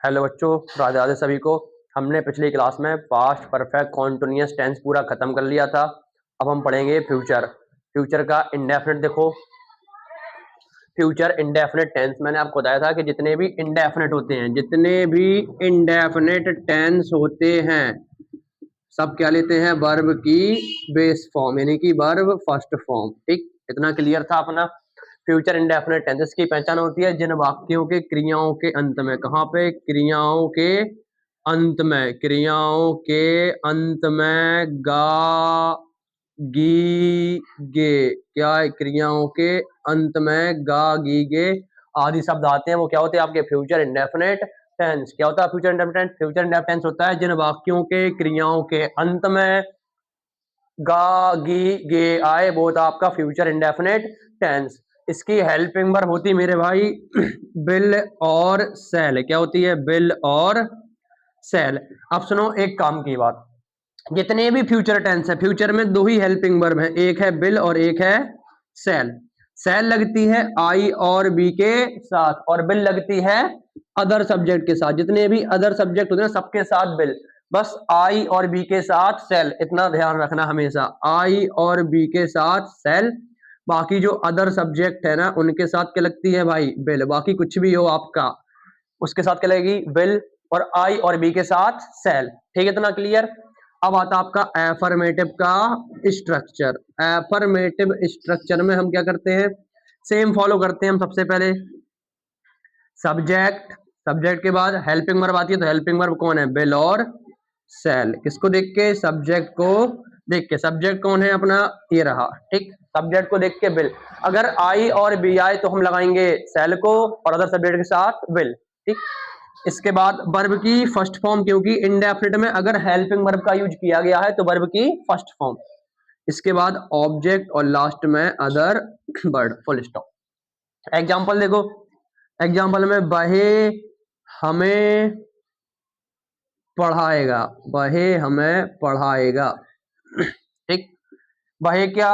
Hello बच्चों, राधे राधे सभी को। हमने पिछली क्लास में पास्ट परफेक्ट कॉन्टिन्यूअस टेंस पूरा खत्म कर लिया था। अब हम पढ़ेंगे फ्यूचर। फ्यूचर का इंडेफिनिट देखो। फ्यूचर इंडेफिनिट टेंस मैंने आपको बताया था कि जितने भी इंडेफिनिट होते हैं, जितने भी इंडेफिनिट टेंस होते हैं, सब क्या लेते हैं? वर्ब की बेस फॉर्म, यानी कि वर्ब फर्स्ट फॉर्म। ठीक, इतना क्लियर था अपना। फ्यूचर इंडेफिनिट टेंसेस की पहचान होती है जिन वाक्यों के क्रियाओं के अंत में, कहाँ पे? क्रियाओं के अंत में, क्रियाओं के अंत में गा गी गे, क्या है? क्रियाओं के अंत में गा गी गे आदि शब्द आते हैं, वो क्या होते हैं? आपके फ्यूचर इंडेफिनिट टेंस। क्या होता है future indefinite? Future indefinite tense होता है जिन वाक्यों के क्रियाओं के अंत में गा गी गे आए, वो होता आपका फ्यूचर इंडेफिनिट टेंस। इसकी हेल्पिंग वर्ब होती है मेरे भाई बिल और सेल। क्या होती है? बिल और सेल। अब सुनो एक काम की बात, जितने भी फ्यूचर टेंस है, फ्यूचर में दो ही हेल्पिंग वर्ब है, एक है बिल और एक है सेल। सेल लगती है आई और बी के साथ और बिल लगती है अदर सब्जेक्ट के साथ। जितने भी अदर सब्जेक्ट होते हैं सबके साथ बिल, बस आई और बी के साथ सेल। इतना ध्यान रखना हमेशा, आई और बी के साथ सेल। बाकी जो अदर सब्जेक्ट है ना, उनके साथ क्या लगती है भाई? बिल। बाकी कुछ भी हो आपका, उसके साथ क्या लगेगी? बिल। और आई और बी के साथ सेल। ठीक है, इतना क्लियर। अब आता आपका एफर्मेटिव का स्ट्रक्चर। एफर्मेटिव स्ट्रक्चर में हम क्या करते हैं? सेम फॉलो करते हैं हम। सबसे पहले सब्जेक्ट, सब्जेक्ट के बाद हेल्पिंग वर्ब आती है, तो हेल्पिंग वर्ब कौन है? बिल और सेल। किसको देख के? सब्जेक्ट को देख के। सब्जेक्ट कौन है अपना? ये रहा। ठीक, सब्जेक्ट को देख के बिल। अगर आई और बी आए तो हम लगाएंगे सेल को और अदर सब्जेक्ट के साथ बिल। ठीक, इसके बाद वर्ब की फर्स्ट फॉर्म, क्योंकि इंडेफिनिट में अगर हेल्पिंग वर्ब का यूज किया गया है तो वर्ब की फर्स्ट फॉर्म। इसके बाद ऑब्जेक्ट और लास्ट में other word, full stop. Example देखो। एग्जांपल में बहे हमें पढ़ाएगा, बहे हमें पढ़ाएगा। ठीक, वही क्या?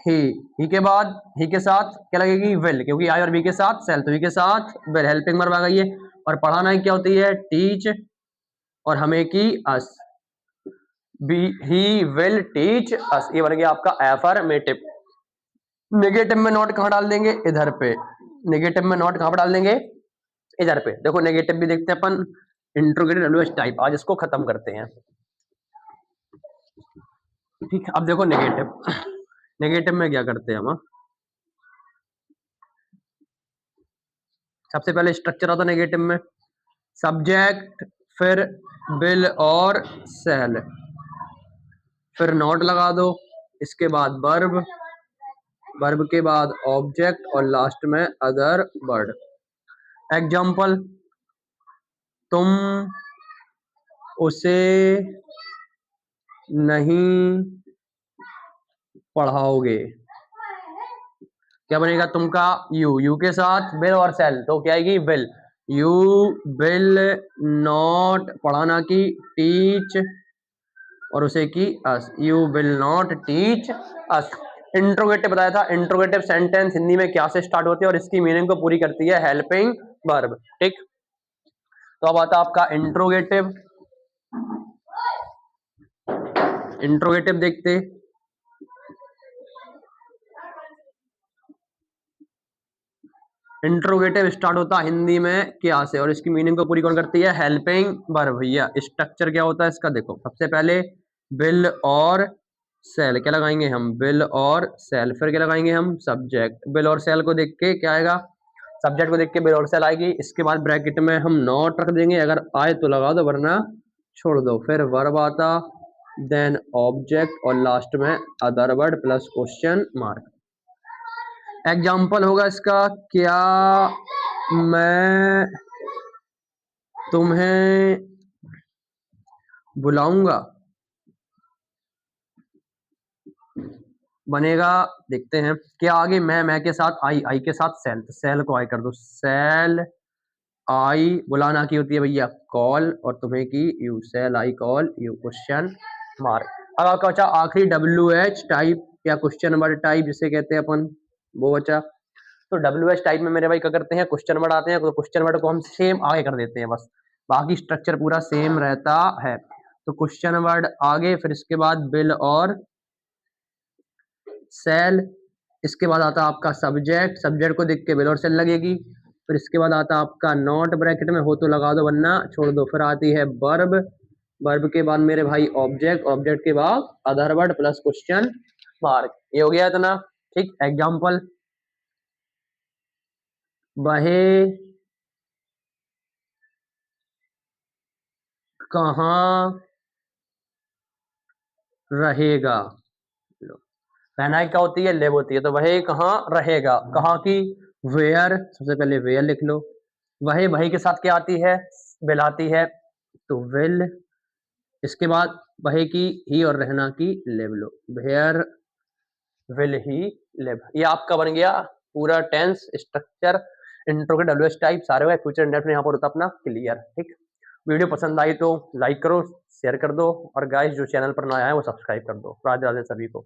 ही के बाद ही के साथ क्या लगेगी? विल, क्योंकि आई और बी के साथ सेल, तो ही के साथ विल। हेल्पिंग वर्ब आ गई है। और पढ़ाना ही क्या होती है? टीच। और हमें की अस, बी ही विल टीच अस। ये बन गया आपका एफर्मेटिव। नेगेटिव में नोट कहाँ डाल देंगे? इधर पे। नेगेटिव में नोट कहाँ पर डाल देंगे? इधर पे। देखो नेगेटिव भी देखते हैं अपन, इंट्रोगेटिव डब्ल्यूएच टाइप। आज इसको खत्म करते हैं। ठीक, अब देखो नेगेटिव। नेगेटिव में क्या करते हैं हम? सबसे पहले स्ट्रक्चर आता नेगेटिव में, सब्जेक्ट, फिर बिल और सेल, फिर नॉट लगा दो। इसके बाद वर्ब, वर्ब के बाद ऑब्जेक्ट और लास्ट में अदर वर्ड। एग्जाम्पल, तुम उसे नहीं पढ़ाओगे। क्या बनेगा? तुम का यू, यू के साथ बिल और सेल, तो क्या आएगी? बिल। यू विल नॉट, पढ़ाना की टीच और उसे की us, you will not teach us. Interrogative बताया था, इंट्रोगेटिव सेंटेंस हिंदी में क्या से स्टार्ट होती है और इसकी मीनिंग को पूरी करती है? Helping verb. ठीक, तो अब आता आपका इंट्रोगेटिव। इंट्रोगेटिव देखते। इंट्रोगेटिव स्टार्ट होता है हिंदी में क्या से और इसकी मीनिंग को पूरी कौन करती है? Helping verb. भैया स्ट्रक्चर क्या होता है इसका? देखो, सबसे पहले बिल और सेल, क्या लगाएंगे हम? बिल और सेल। फिर क्या लगाएंगे हम? सब्जेक्ट। बिल और सेल को देख के क्या आएगा? सब्जेक्ट को देख के बिल और सेल आएगी। इसके बाद ब्रैकेट में हम नॉट रख देंगे, अगर आए तो लगा दो वरना छोड़ दो। फिर वर्ब आता, देन ऑब्जेक्ट और लास्ट में other word plus question mark. Example होगा इसका, क्या मैं तुम्हें बुलाऊंगा? बनेगा, देखते हैं क्या आगे। मैं के साथ आई, आई के साथ सेल, तो सेल को आई कर दो। सेल आई, बुलाना की होती है भैया कॉल, और तुम्हें की you. Shall I call you, question mark. अब आपका बचा आखिरी डब्ल्यू एच टाइप या क्वेश्चन वर्ड टाइप जिसे कहते हैं अपन, वो बचा। तो डब्ल्यू एच टाइप में मेरे भाई क्या करते हैं? क्वेश्चन वर्ड आते हैं, तो क्वेश्चन वर्ड को हम सेम आगे कर देते हैं बस। बाकी स्ट्रक्चर पूरा सेम रहता है। तो क्वेश्चन वर्ड आगे, फिर इसके बाद विल और सेल, इसके बाद आता आपका सब्जेक्ट, सब्जेक्ट को देख के विल और सेल लगेगी। फिर इसके बाद आता आपका नॉट, ब्रैकेट में हो तो लगा दो वरना छोड़ दो। फिर आती है वर्ब, वर्ब के बाद मेरे भाई ऑब्जेक्ट, ऑब्जेक्ट के बाद other word plus question mark. ये हो गया इतना, ठीक। एग्जाम्पल, वह कहाँ रहेगा। रहना क्या होती है, लिव होती है। तो वह कहाँ रहेगा, कहाँ की, वेयर, सबसे पहले वेयर लिख लो। वही के साथ क्या आती है, विल आती है, तो विल। इसके बाद वही की ही और रहना की लिव लो, वेयर विल ही लिव। ये आपका बन गया पूरा टेंस स्ट्रक्चर, इंट्रो के डब्ल्यूएच टाइप सारे हुए, फ्यूचर इंडेफिनिट यहाँ पर होता अपना क्लियर, ठीक। वीडियो पसंद आई तो लाइक करो, शेयर कर दो, और गाइस जो चैनल पर नया है वो सब्सक्राइब कर दो। राधे राधे सभी को।